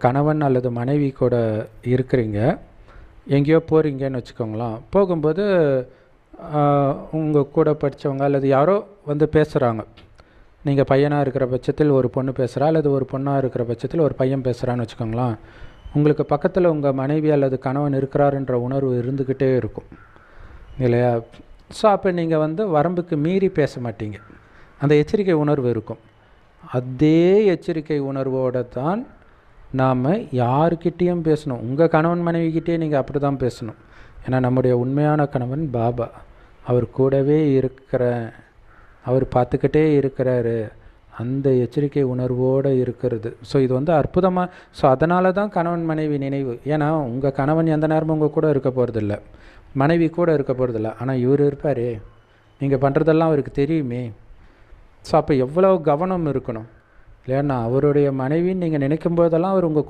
கணவன் அல்லது மனைவி கூட இருக்கிறீங்க, எங்கேயோ போகிறீங்கன்னு வச்சுக்கோங்களேன். போகும்போது உங்கள் கூட படித்தவங்க அல்லது யாரோ வந்து பேசுகிறாங்க. நீங்கள் பையனாக இருக்கிற பட்சத்தில் ஒரு பொண்ணு பேசுகிறா, அல்லது ஒரு பொண்ணாக இருக்கிற பட்சத்தில் ஒரு பையன் பேசுகிறான்னு வச்சுக்கோங்களேன். உங்களுக்கு பக்கத்தில் உங்கள் மனைவி அல்லது கணவன் இருக்கிறாருன்ற உணர்வு இருந்துக்கிட்டே இருக்கும் இல்லையா? ஸோ அப்போ நீங்கள் வந்து வரம்புக்கு மீறி பேச மாட்டீங்க. அந்த எச்சரிக்கை உணர்வு இருக்கும். அதே எச்சரிக்கை உணர்வோடு தான் நாம் யாருக்கிட்டேயும் பேசணும். உங்கள் கணவன் மனைவிக்கிட்டே நீங்கள் அப்படி தான் பேசணும். ஏன்னா நம்முடைய உண்மையான கணவன் பாபா, அவர் கூடவே இருக்கிற, அவர் பார்த்துக்கிட்டே இருக்கிறாரு, அந்த எச்சரிக்கை உணர்வோடு இருக்கிறது. ஸோ இது வந்து அற்புதமாக. ஸோ அதனால தான் கணவன் மனைவி நினைவு. ஏன்னா உங்கள் கணவன் எந்த நேரமும் உங்கள் கூட இருக்க போகிறதில்ல, மனைவி கூட இருக்க போகிறதில்ல. ஆனால் இவர் இருப்பார், நீங்கள் பண்ணுறதெல்லாம் அவருக்கு தெரியுமே. ஸோ அப்போ எவ்வளோ கவனம் இருக்கணும் இல்லையா? அவருடைய மனைவின்னு நீங்கள் நினைக்கும் போதெல்லாம் அவர் உங்கள்